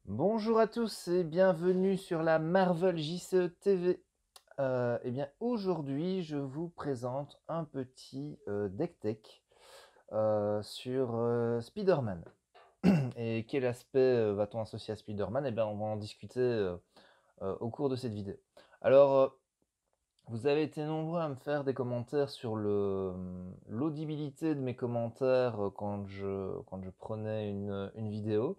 Bonjour à tous et bienvenue sur la Marvel JCE TV. Eh bien, aujourd'hui, je vous présente un petit deck tech sur Spider-Man. Et quel aspect va-t-on associer à Spider-Man? Eh bien, on va en discuter au cours de cette vidéo. Alors, vous avez été nombreux à me faire des commentaires sur l'audibilité de mes commentaires quand je prenais une vidéo.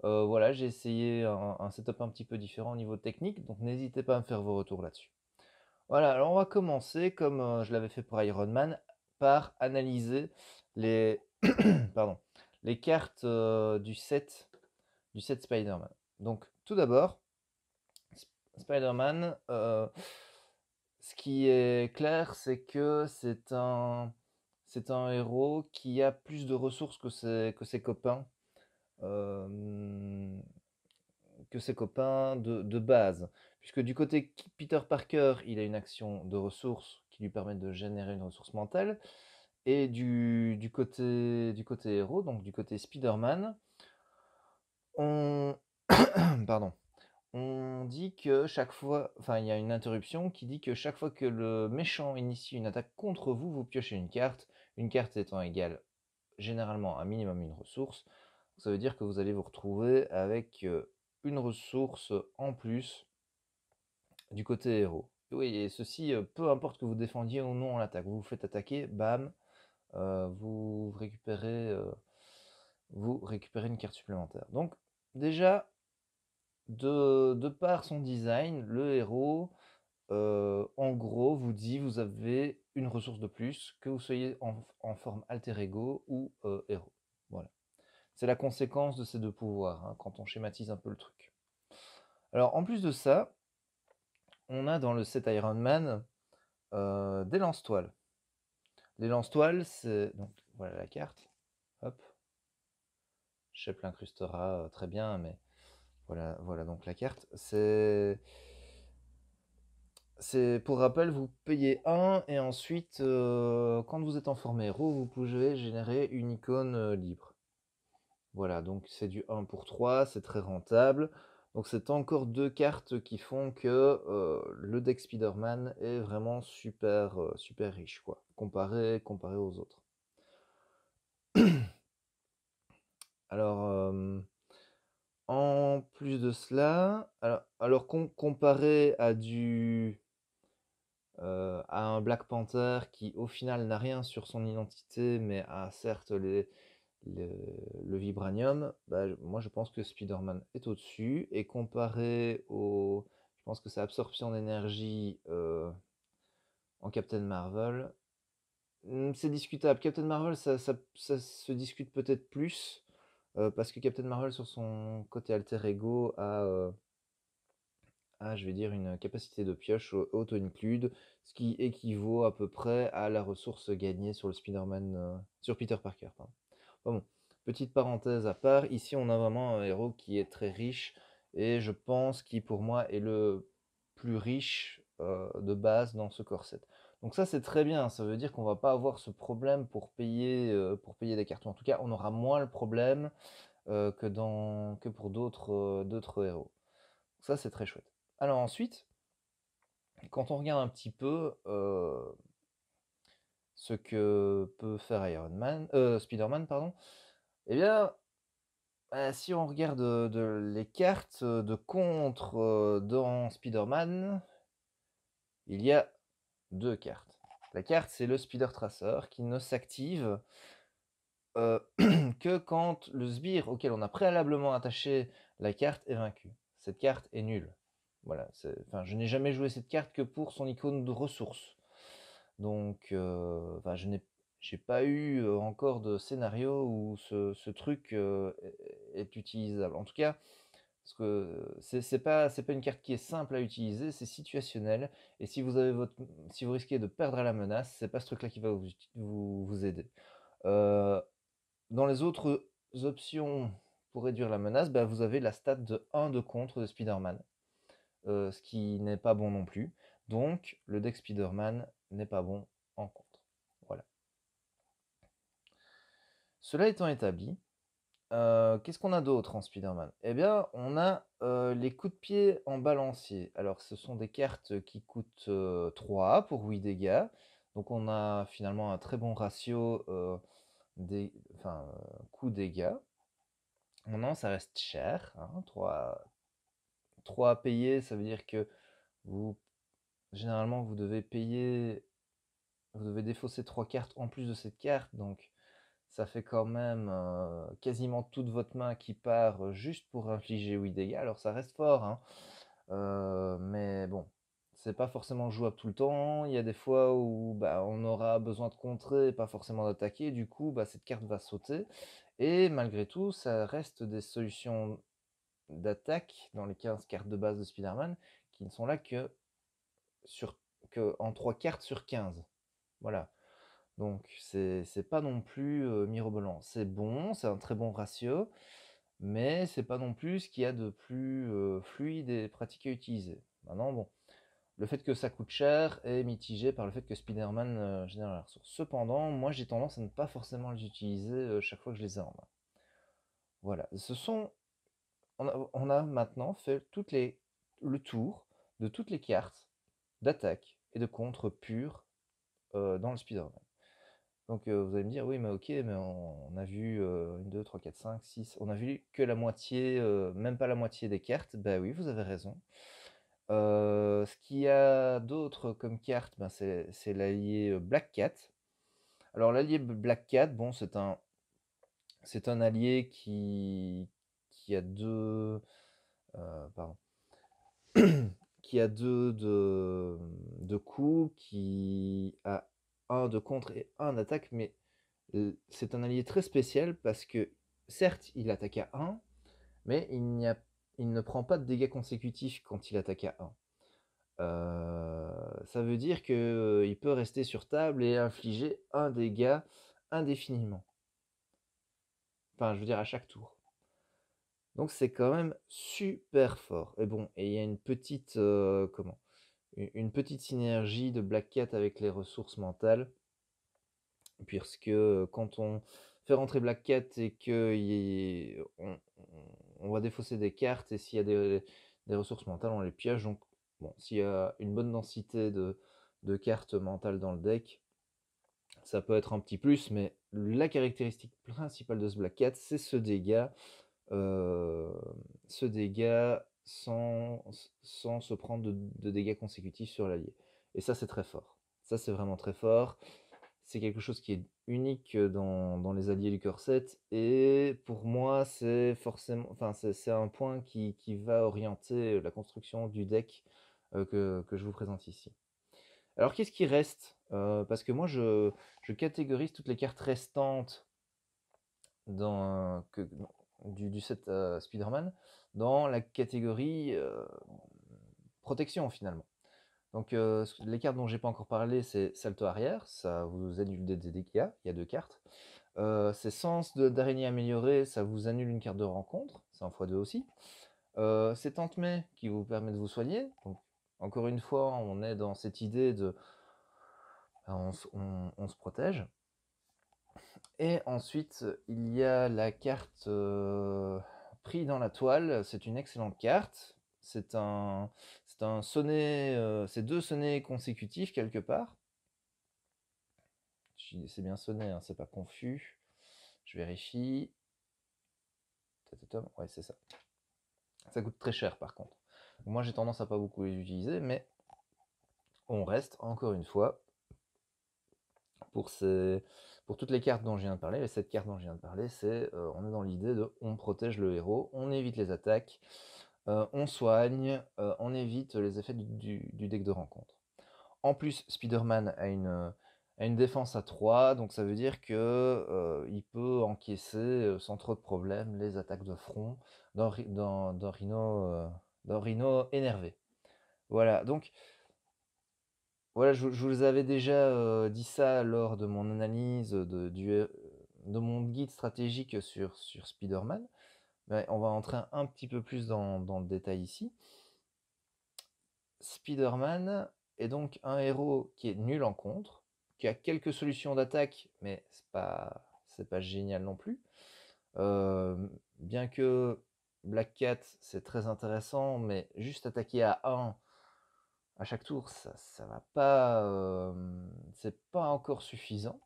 Voilà, j'ai essayé un setup un petit peu différent au niveau technique, donc n'hésitez pas à me faire vos retours là-dessus. Voilà, alors on va commencer, comme je l'avais fait pour Iron Man, par analyser les, pardon, les cartes du set Spider-Man. Donc tout d'abord, Spider-Man, ce qui est clair, c'est que c'est un héros qui a plus de ressources que ses copains. euh, de base. Puisque du côté Peter Parker, il a une action de ressources qui lui permet de générer une ressource mentale. Et du côté héros, donc du côté Spider-Man, on, pardon, on dit que chaque fois, enfin il y a une interruption qui dit que chaque fois que le méchant initie une attaque contre vous, vous piochez une carte étant égale généralement un minimum une ressource. Ça veut dire que vous allez vous retrouver avec une ressource en plus du côté héros. Oui, et ceci, peu importe que vous défendiez ou non l'attaque, vous vous faites attaquer, bam, vous récupérez une carte supplémentaire. Donc déjà, de par son design, le héros, en gros, vous dit vous avez une ressource de plus, que vous soyez en forme alter ego ou héros. Voilà. C'est la conséquence de ces deux pouvoirs, hein, quand on schématise un peu le truc. Alors en plus de ça, on a dans le set Iron Man des lance-toiles. Les lance-toiles, c'est. Donc voilà la carte. Hop. Shep l'incrustera très bien, mais voilà donc la carte. C'est pour rappel, vous payez 1 et ensuite, quand vous êtes en forme héros, vous pouvez générer une icône libre. Voilà, donc c'est du 1 pour 3, c'est très rentable. Donc c'est encore deux cartes qui font que le deck Spider-Man est vraiment super, super riche, quoi, comparé aux autres. Alors, en plus de cela, alors comparé à un Black Panther qui au final n'a rien sur son identité, mais a certes le, le vibranium, bah, moi je pense que Spider-Man est au-dessus. Et comparé je pense que c'est absorption d'énergie en Captain Marvel, c'est discutable. Captain Marvel, ça se discute peut-être plus, parce que Captain Marvel, sur son côté alter ego, a, je vais dire, une capacité de pioche auto-include, ce qui équivaut à peu près à la ressource gagnée sur le Spider-Man, sur Peter Parker, pardon. Enfin bon, petite parenthèse à part, ici on a vraiment un héros qui est très riche, et je pense qui pour moi est le plus riche de base dans ce corset. Donc ça c'est très bien, ça veut dire qu'on va pas avoir ce problème pour payer des cartons. En tout cas, on aura moins le problème que pour d'autres héros. Ça c'est très chouette. Alors ensuite, quand on regarde un petit peu ce que peut faire Spider-Man, pardon, eh bien, si on regarde les cartes de contre dans Spider-Man, il y a deux cartes. La carte, c'est le Spider Tracer qui ne s'active que quand le sbire auquel on a préalablement attaché la carte est vaincu. Cette carte est nulle. Voilà, enfin, je n'ai jamais joué cette carte que pour son icône de ressources. Donc, enfin, j'ai pas eu encore de scénario où ce truc est utilisable. En tout cas, parce que c'est pas une carte qui est simple à utiliser, c'est situationnel. Et si vous risquez de perdre à la menace, c'est pas ce truc-là qui va vous aider. Euh, dans les autres options pour réduire la menace, bah, vous avez la stat de 1 de contre de Spider-Man, ce qui n'est pas bon non plus. Donc, le deck Spider-Man n'est pas bon en contre. Voilà. Cela étant établi, Qu'est-ce qu'on a d'autre en Spider-Man? Eh bien, on a, les coups de pied en balancier. Alors ce sont des cartes qui coûtent, 3 pour 8 dégâts. Donc on a finalement un très bon ratio, des enfin, coût-dégâts. Maintenant ça reste cher, hein, 3 à payer, ça veut dire que vous généralement vous devez défausser 3 cartes en plus de cette carte, donc ça fait quand même, quasiment toute votre main qui part, juste pour infliger 8 dégâts. Alors ça reste fort, hein, mais bon, c'est pas forcément jouable tout le temps. Il y a des fois où, bah, on aura besoin de contrer et pas forcément d'attaquer. Du coup, bah, cette carte va sauter et malgré tout, ça reste des solutions d'attaque dans les 15 cartes de base de Spider-Man qui ne sont là sur en 3 cartes sur 15. Voilà. Donc c'est pas non plus, mirobolant. C'est bon, c'est un très bon ratio, mais c'est pas non plus ce qu'il y a de plus, fluide et pratique à utiliser. Maintenant bon, le fait que ça coûte cher est mitigé par le fait que Spider-Man, génère la ressource. Cependant, moi j'ai tendance à ne pas forcément les utiliser, chaque fois que je les ai en main. Voilà, on a maintenant fait le tour de toutes les cartes d'attaque et de contre pures, dans le Spider-Man. Donc vous allez me dire: «Oui, mais OK, mais on a vu, 1, 2, 3, 4, 5, 6, on a vu que la moitié, même pas la moitié des cartes». Bah oui, vous avez raison. Ce qu'il y a d'autre comme carte, ben, c'est l'allié, Black Cat. Alors l'allié Black Cat, bon, c'est un allié qui a 2, pardon, qui a 2 de coups, qui a un de contre et un d'attaque, mais c'est un allié très spécial parce que, certes, il attaque à 1, mais il ne prend pas de dégâts consécutifs quand il attaque à 1. Ça veut dire qu'il peut rester sur table et infliger un dégât indéfiniment. Enfin, je veux dire à chaque tour. Donc c'est quand même super fort. Et bon, et il y a une petite, une petite synergie de Black Cat avec les ressources mentales, puisque quand on fait rentrer Black Cat et qu'on va défausser des cartes, et s'il y a des ressources mentales, on les piège. Donc, bon, s'il y a une bonne densité de cartes mentales dans le deck, ça peut être un petit plus, mais la caractéristique principale de ce Black Cat, c'est euh, ce dégât sans se prendre de dégâts consécutifs sur l'allié. Et ça, c'est très fort. Ça, c'est vraiment très fort. C'est quelque chose qui est unique dans les alliés du corset. Et pour moi, c'est forcément, enfin, c'est un point qui va orienter la construction du deck que je vous présente ici. Alors, qu'est-ce qui reste? Parce que moi, je catégorise toutes les cartes restantes dans, du set Spider-Man dans la catégorie protection finalement. Donc les cartes dont j'ai pas encore parlé, c'est Salto arrière, ça vous annule des dégâts, il y a 2 cartes. C'est Sens d'araignée amélioré, ça vous annule une carte de rencontre, c'est en x2 aussi. C'est Tente-Mai qui vous permet de vous soigner. Donc encore une fois, on est dans cette idée de on se protège. Et ensuite, il y a la carte Pris dans la toile. C'est une excellente carte. C'est un sonnet, c'est 2 sonnets consécutifs quelque part. C'est bien sonné, hein, c'est pas confus. Je vérifie. Ouais, c'est ça. Ça coûte très cher par contre. Moi j'ai tendance à pas beaucoup les utiliser, mais on reste encore une fois pour toutes les cartes dont je viens de parler, les 7 cartes dont je viens de parler, on est dans l'idée de on protège le héros, on évite les attaques, on soigne, on évite les effets du deck de rencontre. En plus, Spider-Man a une défense à 3, donc ça veut dire que il peut encaisser sans trop de problèmes les attaques de front d'un Rhino énervé. Voilà, donc voilà, je vous avais déjà dit ça lors de mon analyse de mon guide stratégique sur Spider-Man. Mais on va entrer un petit peu plus dans le détail ici. Spider-Man est donc un héros qui est nul en contre, qui a quelques solutions d'attaque, mais c'est pas génial non plus. Bien que Black Cat, c'est très intéressant, mais juste attaquer à 1 à chaque tour, ça va pas, c'est pas encore suffisant,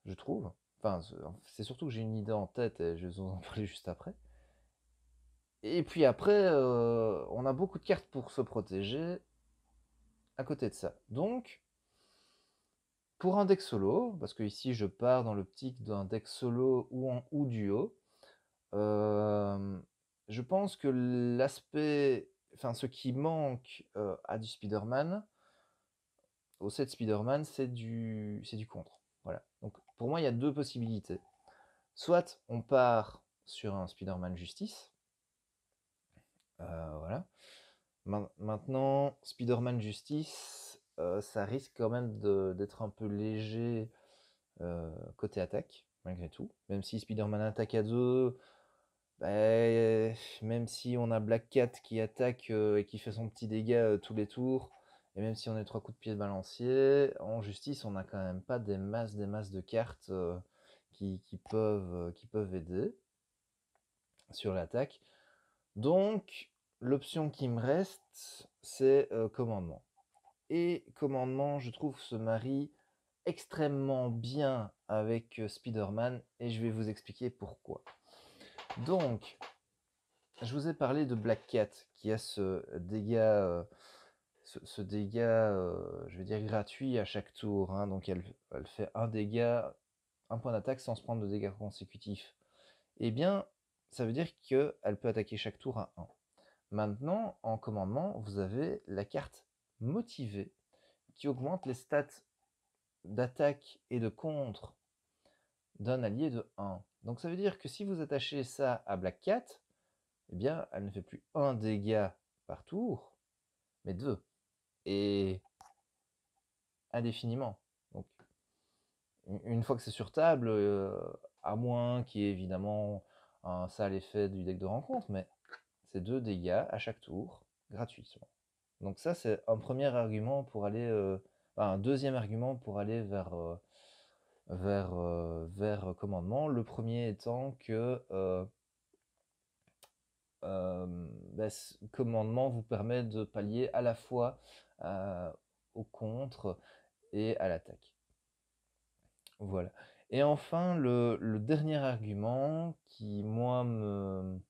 je trouve. Enfin, c'est surtout que j'ai une idée en tête et je vais vous en parler juste après. Et puis après, on a beaucoup de cartes pour se protéger à côté de ça. Donc, pour un deck solo, parce que ici je pars dans l'optique d'un deck solo ou duo, je pense que l'aspect, enfin ce qui manque à du Spider-Man, au set Spider-Man, c'est du contre. Voilà. Donc pour moi, il y a deux possibilités. Soit on part sur un Spider-Man Justice. Voilà. Maintenant, Spider-Man Justice, ça risque quand même d'être un peu léger côté attaque, malgré tout. Même si Spider-Man attaque à 2, bah, même si on a Black Cat qui attaque et qui fait son petit dégât tous les tours, et même si on a 3 coups de pied de balancier, en justice, on n'a quand même pas des masses de cartes qui peuvent aider sur l'attaque. Donc, l'option qui me reste, c'est commandement. Et commandement, je trouve, se marie extrêmement bien avec Spider-Man, et je vais vous expliquer pourquoi. Donc, je vous ai parlé de Black Cat, qui a ce dégât, je vais dire gratuit à chaque tour, hein. Donc elle fait un dégât, un point d'attaque sans se prendre de dégâts consécutifs. Eh bien, ça veut dire qu'elle peut attaquer chaque tour à 1. Maintenant, en commandement, vous avez la carte motivée, qui augmente les stats d'attaque et de contre d'un allié de 1. Donc ça veut dire que si vous attachez ça à Black Cat, eh bien, elle ne fait plus 1 dégât par tour, mais 2. Et indéfiniment. Donc, une fois que c'est sur table, à moins qu'il y ait évidemment un sale effet du deck de rencontre, mais c'est 2 dégâts à chaque tour, gratuitement. Donc ça, c'est un premier argument pour aller... un deuxième argument pour aller vers commandement. Le premier étant que commandement vous permet de pallier à la fois au contre et à l'attaque. Voilà. Et enfin, le dernier argument qui, moi, me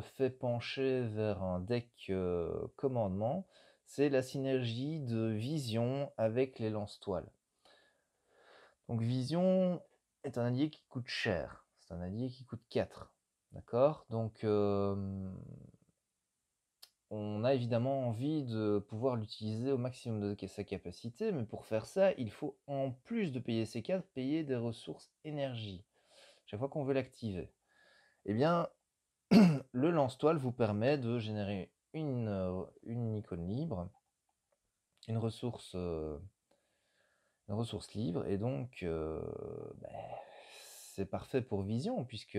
fait pencher vers un deck commandement, c'est la synergie de Vision avec les lance-toiles. Donc Vision est un allié qui coûte cher. C'est un allié qui coûte 4. D'accord? Donc on a évidemment envie de pouvoir l'utiliser au maximum de sa capacité, mais pour faire ça, il faut, en plus de payer ses cartes, payer des ressources énergie, chaque fois qu'on veut l'activer. Eh bien, le lance-toile vous permet de générer une icône libre, une ressource libre, et donc c'est parfait pour Vision, puisque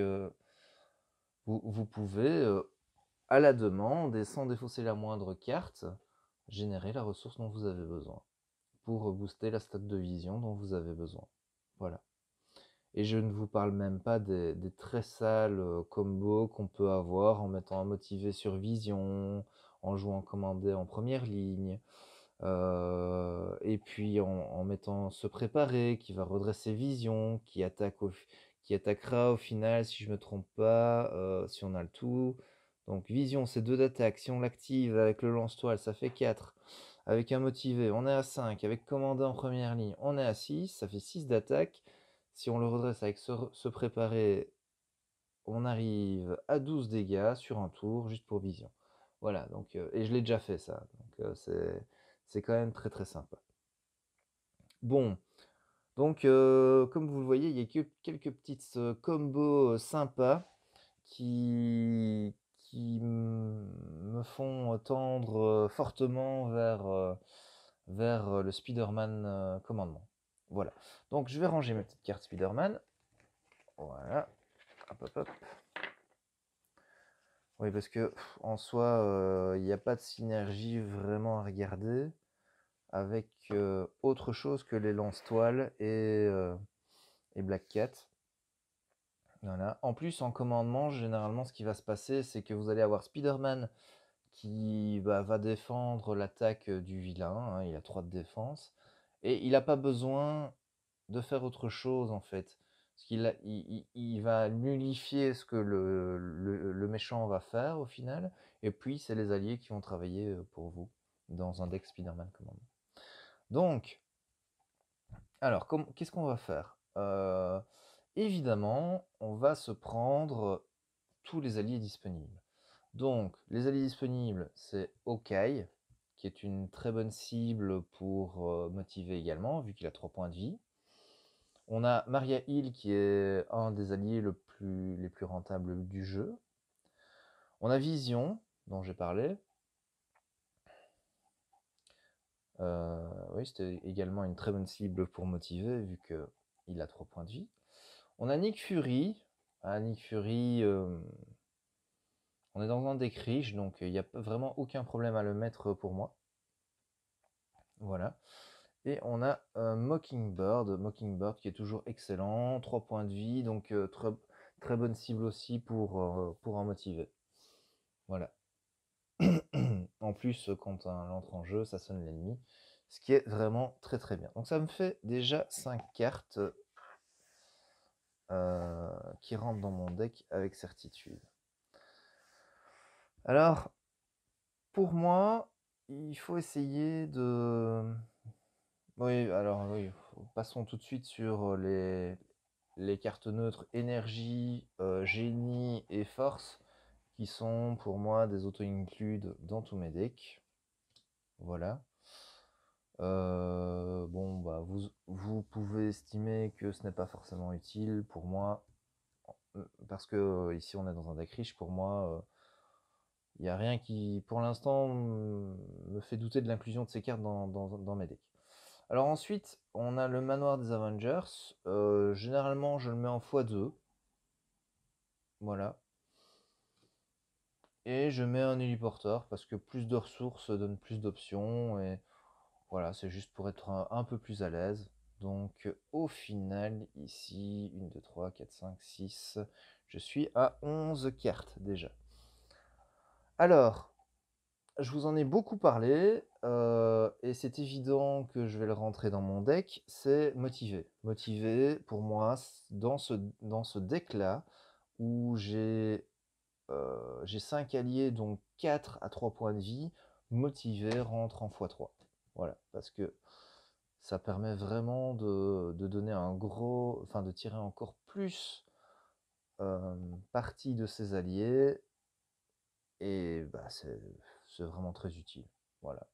vous pouvez, à la demande et sans défausser la moindre carte, générer la ressource dont vous avez besoin pour booster la stat de Vision dont vous avez besoin. Voilà. Et je ne vous parle même pas des très sales combos qu'on peut avoir en mettant un motivé sur Vision, en jouant commandé en première ligne, et puis en mettant se préparer, qui va redresser Vision, qui attaquera au final, si je me trompe pas, si on a le tout. Donc Vision, c'est 2 d'attaque. Si on l'active avec le lance-toile, ça fait 4. Avec un motivé, on est à 5. Avec commandé en première ligne, on est à 6. Ça fait 6 d'attaque. Si on le redresse avec se préparer, on arrive à 12 dégâts sur un tour, juste pour Vision. Voilà, donc, et je l'ai déjà fait ça. Donc c'est quand même très très sympa. Bon, donc comme vous le voyez, il y a quelques petites combos sympas qui me font tendre fortement vers le Spider-Man commandement. Voilà. Donc je vais ranger mes petites cartes Spider-Man. Voilà. Hop, hop, hop. Oui, parce que en soi, il n'y a pas de synergie vraiment à regarder avec autre chose que les lance-toiles et Black Cat. Voilà. En plus, en commandement, généralement, ce qui va se passer, c'est que vous allez avoir Spider-Man qui va défendre l'attaque du vilain, hein, il a 3 de défense, et il n'a pas besoin de faire autre chose en fait. Parce il va nullifier ce que le méchant va faire au final, et puis c'est les alliés qui vont travailler pour vous dans un deck Spider-Man Command. Donc, alors, qu'est-ce qu'on va faire? Évidemment, on va se prendre tous les alliés disponibles. Donc, les alliés disponibles, c'est Hawkeye, qui est une très bonne cible pour motiver également, vu qu'il a 3 points de vie. On a Maria Hill, qui est un des alliés les plus rentables du jeu. On a Vision, dont j'ai parlé. Oui, c'était également une très bonne cible pour motiver, vu qu'il a 3 points de vie. On a Nick Fury. Ah, Nick Fury, on est dans un deck riche, donc il n'y a vraiment aucun problème à le mettre pour moi. Voilà. Et on a Mockingbird qui est toujours excellent, 3 points de vie, donc très bonne cible aussi pour en motiver. Voilà. En plus, quand on entre en jeu, ça sonne l'ennemi, ce qui est vraiment très très bien. Donc ça me fait déjà 5 cartes qui rentrent dans mon deck avec certitude. Alors, pour moi, il faut essayer de... Oui, alors oui, passons tout de suite sur les cartes neutres énergie, génie et force, qui sont pour moi des auto-includes dans tous mes decks. Voilà. Bon, bah, vous pouvez estimer que ce n'est pas forcément utile pour moi, parce que ici on est dans un deck riche. Pour moi, il n'y a rien qui, pour l'instant, me fait douter de l'inclusion de ces cartes dans mes decks. Alors ensuite, on a le manoir des Avengers. Généralement, je le mets en x2. Voilà. Et je mets un héliporteur parce que plus de ressources donne plus d'options. Et voilà, c'est juste pour être un peu plus à l'aise. Donc au final, ici, 1, 2, 3, 4, 5, 6. Je suis à 11 cartes déjà. Alors, je vous en ai beaucoup parlé, et c'est évident que je vais le rentrer dans mon deck, c'est motivé. Motivé, pour moi, dans ce deck-là, où j'ai 5 alliés, donc 4 à 3 points de vie, motivé rentre en x3. Voilà, parce que ça permet vraiment de donner enfin de tirer encore plus parti de ses alliés, et bah, c'est vraiment très utile. Voilà.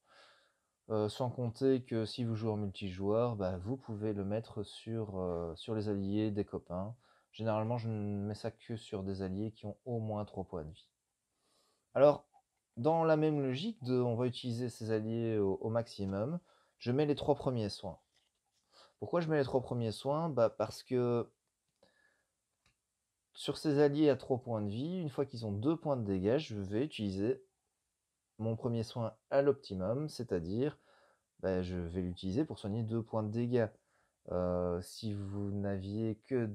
Sans compter que si vous jouez en multijoueur, bah, vous pouvez le mettre sur les alliés des copains. Généralement, je ne mets ça que sur des alliés qui ont au moins 3 points de vie. Alors, dans la même logique on va utiliser ces alliés au maximum, je mets les 3 premiers soins. Pourquoi je mets les 3 premiers soins? Bah, parce que sur ces alliés à 3 points de vie, une fois qu'ils ont 2 points de dégâts, je vais utiliser mon premier soin à l'optimum, c'est-à-dire bah, je vais l'utiliser pour soigner 2 points de dégâts. Si vous n'aviez que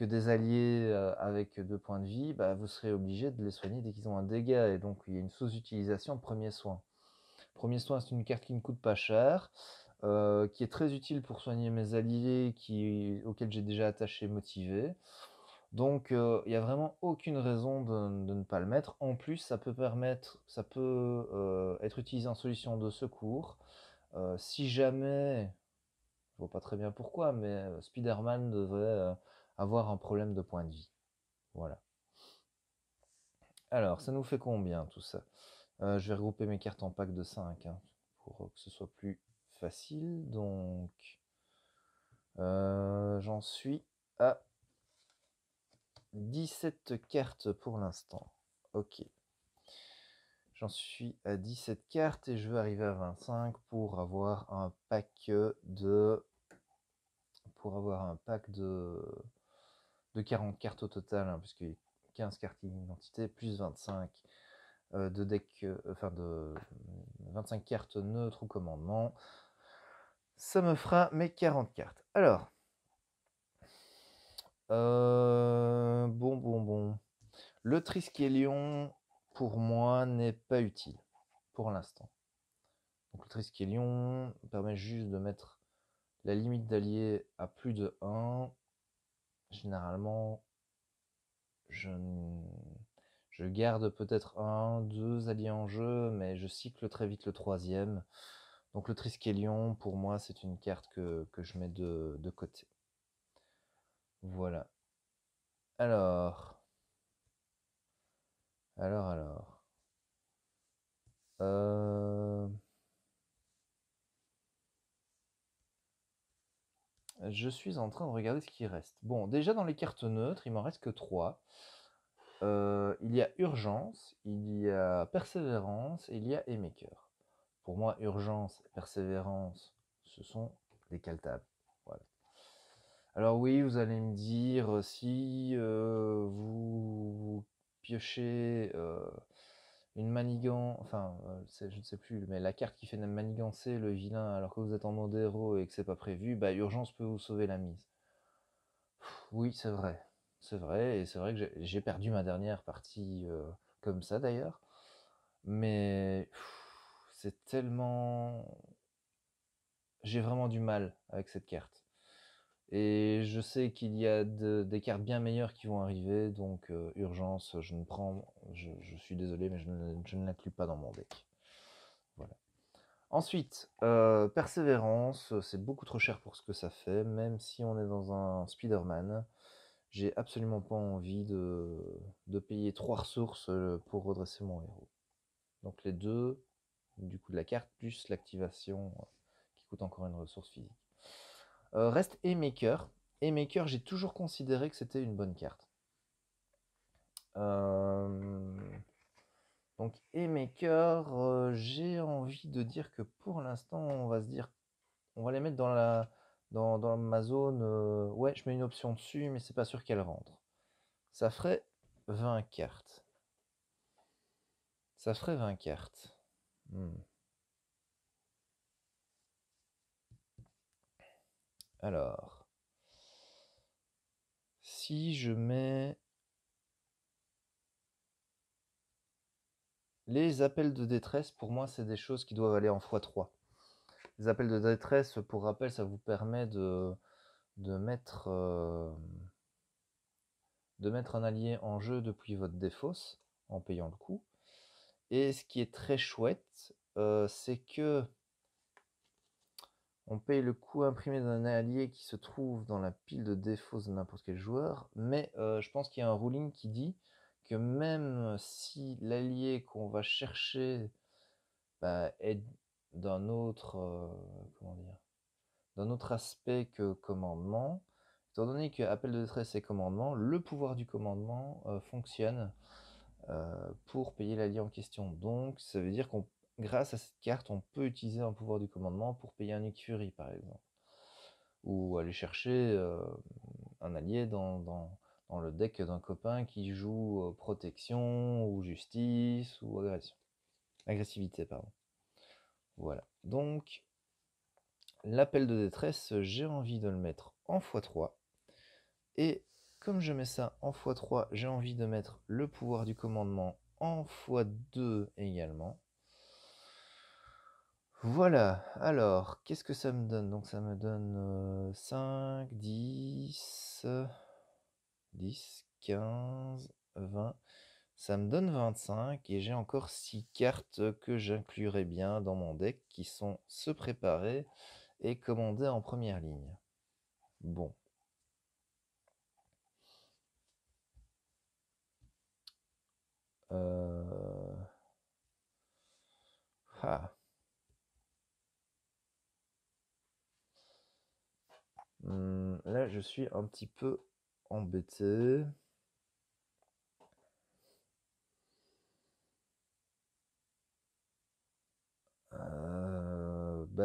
des alliés avec 2 points de vie, bah, vous serez obligé de les soigner dès qu'ils ont un dégât, et donc il y a une sous-utilisation de premier soin. Premier soin, c'est une carte qui ne coûte pas cher, qui est très utile pour soigner mes alliés auxquels j'ai déjà attaché motivé. Donc il n'y a vraiment aucune raison de ne pas le mettre. En plus, ça peut être utilisé en solution de secours. Si jamais, je vois pas très bien pourquoi, mais Spider-Man devrait avoir un problème de point de vie. Voilà. Alors, ça nous fait combien tout ça? Je vais regrouper mes cartes en pack de 5 hein, pour que ce soit plus facile. Donc, j'en suis à 17 cartes pour l'instant. Ok. J'en suis à 17 cartes et je veux arriver à 25 pour avoir un pack de 40 cartes au total, hein, puisque 15 cartes d'identité plus 25 de deck, enfin de 25 cartes neutres ou commandement. Ça me fera mes 40 cartes. Alors, Bon. Le Triskelion, pour moi, n'est pas utile pour l'instant. Donc le Triskelion permet juste de mettre la limite d'alliés à plus de 1. Généralement, je garde peut-être 1, 2 alliés en jeu, mais je cycle très vite le 3e. Donc le Triskelion, pour moi, c'est une carte que je mets de côté. Voilà. Alors. Je suis en train de regarder ce qui reste. Bon, déjà dans les cartes neutres, il m'en reste que 3. Il y a Urgence, il y a Persévérance et il y a Haymaker. Pour moi, Urgence et Persévérance, ce sont des caltables. Voilà. Alors oui, vous allez me dire, si vous piochez une manigance, enfin, je ne sais plus, mais la carte qui fait manigancer le vilain alors que vous êtes en mode héros et que c'est pas prévu, bah Urgence peut vous sauver la mise. Oui, c'est vrai. C'est vrai, et c'est vrai que j'ai perdu ma dernière partie comme ça d'ailleurs. Mais c'est tellement... J'ai vraiment du mal avec cette carte. Et je sais qu'il y a des cartes bien meilleures qui vont arriver, donc Urgence, je ne prends... Je suis désolé, mais je ne l'inclus pas dans mon deck. Voilà. Ensuite, Persévérance, c'est beaucoup trop cher pour ce que ça fait, même si on est dans un Spider-Man. J'ai absolument pas envie de payer 3 ressources pour redresser mon héros. Donc les deux, du coup de la carte, plus l'activation qui coûte encore une ressource physique. Reste Haymaker. Haymaker, j'ai toujours considéré que c'était une bonne carte. Donc Haymaker, j'ai envie de dire que pour l'instant, on va se dire, on va les mettre dans ma zone. Ouais, je mets une option dessus, mais c'est pas sûr qu'elle rentre. Ça ferait 20 cartes. Ça ferait 20 cartes. Alors, si je mets les appels de détresse, pour moi, c'est des choses qui doivent aller en x3. Les appels de détresse, pour rappel, ça vous permet de mettre un allié en jeu depuis votre défausse, en payant le coup. Et ce qui est très chouette, c'est que on paye le coût imprimé d'un allié qui se trouve dans la pile de défausse de n'importe quel joueur, mais je pense qu'il y a un ruling qui dit que même si l'allié qu'on va chercher est d'un autre, d'un autre aspect que commandement, étant donné que appel de détresse est commandement, le pouvoir du commandement fonctionne pour payer l'allié en question. Donc ça veut dire qu'on, grâce à cette carte, on peut utiliser un pouvoir du commandement pour payer un Nick Fury par exemple, ou aller chercher un allié dans le deck d'un copain qui joue protection ou justice ou agressivité, pardon. Voilà. Donc l'appel de détresse, j'ai envie de le mettre en x3. Et comme je mets ça en x3, j'ai envie de mettre le pouvoir du commandement en x2 également. Voilà, alors, qu'est-ce que ça me donne? Donc ça me donne 5, 10, 15, 20. Ça me donne 25 et j'ai encore 6 cartes que j'inclurai bien dans mon deck qui sont se préparer et commander en première ligne. Bon. Ah. Là, je suis un petit peu embêté.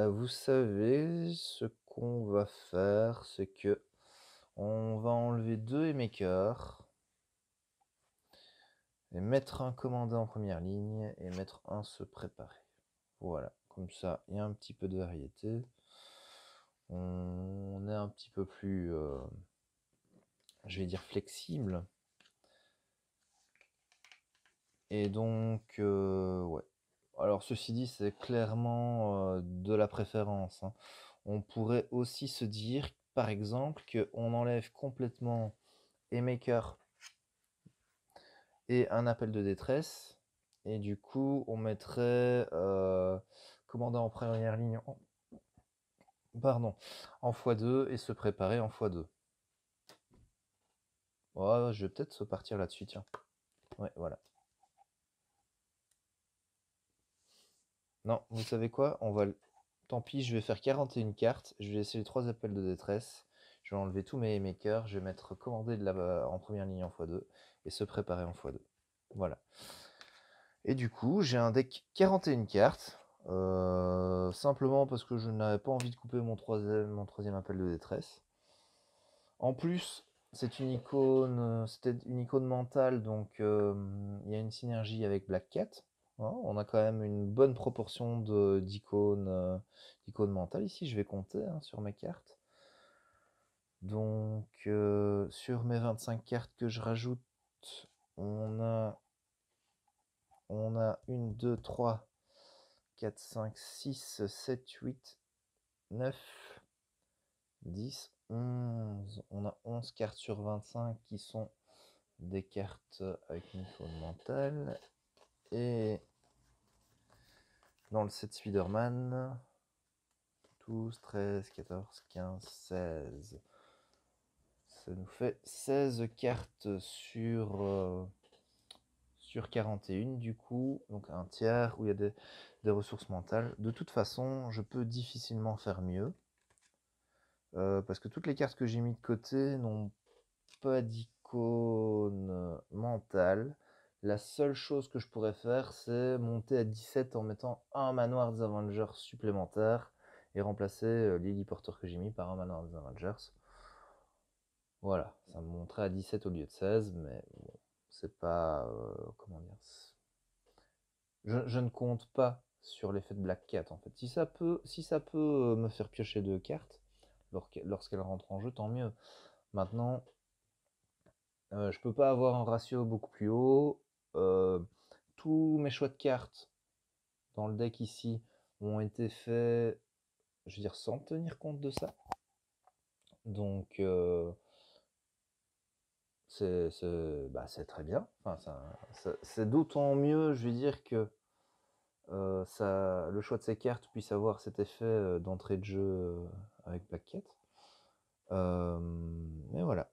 Vous savez, ce qu'on va faire, c'est que on va enlever 2 Haymakers et mettre un commandé en première ligne et mettre un se préparer. Voilà, comme ça, il y a un petit peu de variété. On est un petit peu plus je vais dire flexible. Et donc, ouais. Alors, ceci dit, c'est clairement de la préférence, hein. On pourrait aussi se dire, par exemple, qu'on enlève complètement Maker et un appel de détresse. Et du coup, on mettrait commander en première ligne pardon, en x2 et se préparer en x2. Oh, je vais peut-être se partir là-dessus, tiens. Ouais, voilà. Non, vous savez quoi? Tant pis, je vais faire 41 cartes. Je vais laisser les 3 appels de détresse. Je vais enlever tous mes makers. Je vais mettre commander en première ligne en x2 et se préparer en x2. Voilà. Et du coup, j'ai un deck 41 cartes. Simplement parce que je n'avais pas envie de couper mon troisième appel de détresse. En plus, c'était une icône mentale, donc il y a une synergie avec Black Cat. Hein, on a quand même une bonne proportion d'icônes mentales. Ici, je vais compter sur mes cartes. Donc, sur mes 25 cartes que je rajoute, on a 1, 2, 3, 4, 5, 6, 7, 8, 9, 10, 11. On a 11 cartes sur 25 qui sont des cartes avec une icône mentale. Et dans le set Spider-Man, 12, 13, 14, 15, 16. Ça nous fait 16 cartes sur 41 du coup, donc un tiers où il y a des ressources mentales. De toute façon, je peux difficilement faire mieux. Parce que toutes les cartes que j'ai mis de côté n'ont pas d'icône mentale. La seule chose que je pourrais faire, c'est monter à 17 en mettant un manoir des Avengers supplémentaire et remplacer Lily Porter que j'ai mis par un manoir des Avengers. Voilà, ça me montrait à 17 au lieu de 16, mais bon, c'est pas... comment dire... Je ne compte pas sur l'effet de Black Cat, en fait. Si ça peut me faire piocher 2 cartes, lorsqu'elle rentre en jeu, tant mieux. Maintenant, je peux pas avoir un ratio beaucoup plus haut. Tous mes choix de cartes dans le deck ici ont été faits, je veux dire, sans tenir compte de ça. Donc, c'est très bien. Enfin, c'est d'autant mieux, je veux dire, que le choix de ces cartes puisse avoir cet effet d'entrée de jeu avec Black Cat. Mais voilà.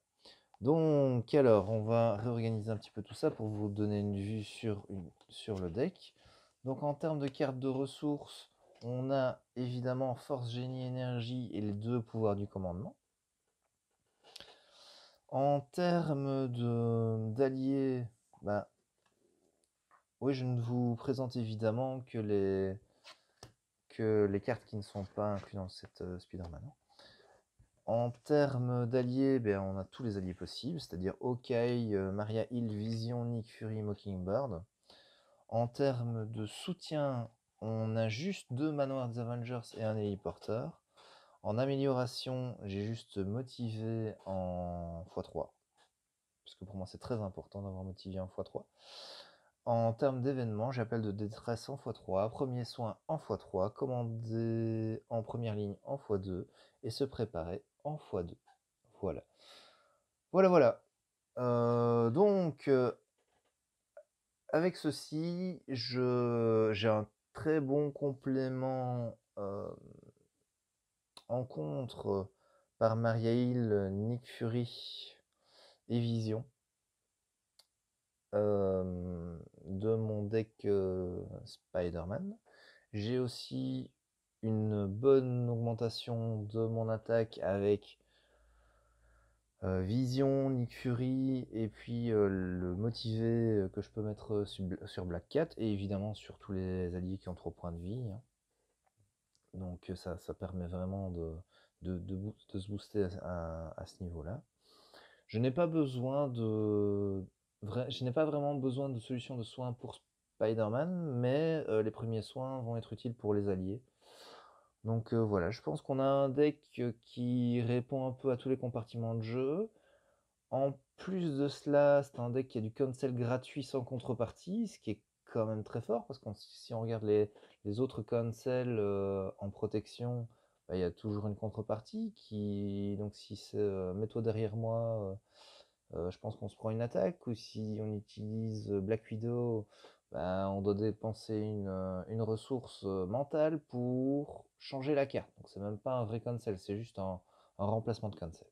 Donc, alors, on va réorganiser un petit peu tout ça pour vous donner une vue sur le deck. Donc, en termes de cartes de ressources, on a évidemment Force, Génie, Énergie et les 2 pouvoirs du commandement. En termes d'alliés, bah, oui, je ne vous présente évidemment que les cartes qui ne sont pas incluses dans cette Spider-Man. En termes d'alliés, on a tous les alliés possibles, c'est-à-dire Hawkeye, Maria Hill, Vision, Nick Fury, Mockingbird. En termes de soutien, on a juste 2 manoirs des Avengers et un héliporteur. En amélioration, j'ai juste motivé en x3, parce que pour moi c'est très important d'avoir motivé en x3. En termes d'événements, j'appelle de détresse en x3, premier soin en x3, commander en première ligne en x2 et se préparer en x2. Voilà. Voilà. Donc, avec ceci, j'ai un très bon complément en contre par Maria Hill, Nick Fury et Vision de mon deck Spider-Man. J'ai aussi une bonne augmentation de mon attaque avec Vision, Nick Fury, et puis le motivé que je peux mettre sur Black Cat, et évidemment sur tous les alliés qui ont 3 points de vie. Hein. Donc ça permet vraiment de se booster à ce niveau-là. Je n'ai pas vraiment besoin de solution de soins pour Spider-Man, mais les premiers soins vont être utiles pour les alliés. Donc voilà, je pense qu'on a un deck qui répond un peu à tous les compartiments de jeu. En plus de cela, c'est un deck qui a du cancel gratuit sans contrepartie, ce qui est quand même très fort, parce que si on regarde les autres cancels en protection, bah, il y a toujours une contrepartie donc si c'est mets-toi derrière moi, je pense qu'on se prend une attaque, ou si on utilise Black Widow, bah, on doit dépenser une ressource mentale pour changer la carte. Donc c'est même pas un vrai cancel, c'est juste un remplacement de cancel.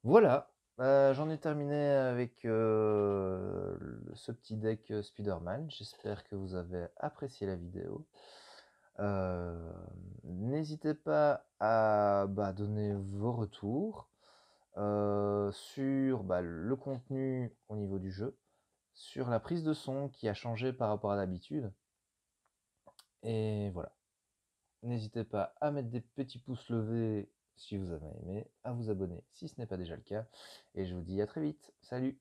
Voilà, j'en ai terminé avec ce petit deck Spider-Man. J'espère que vous avez apprécié la vidéo. N'hésitez pas à donner vos retours sur le contenu au niveau du jeu, sur la prise de son qui a changé par rapport à d'habitude. Et voilà. N'hésitez pas à mettre des petits pouces levés si vous avez aimé, à vous abonner si ce n'est pas déjà le cas. Et je vous dis à très vite. Salut!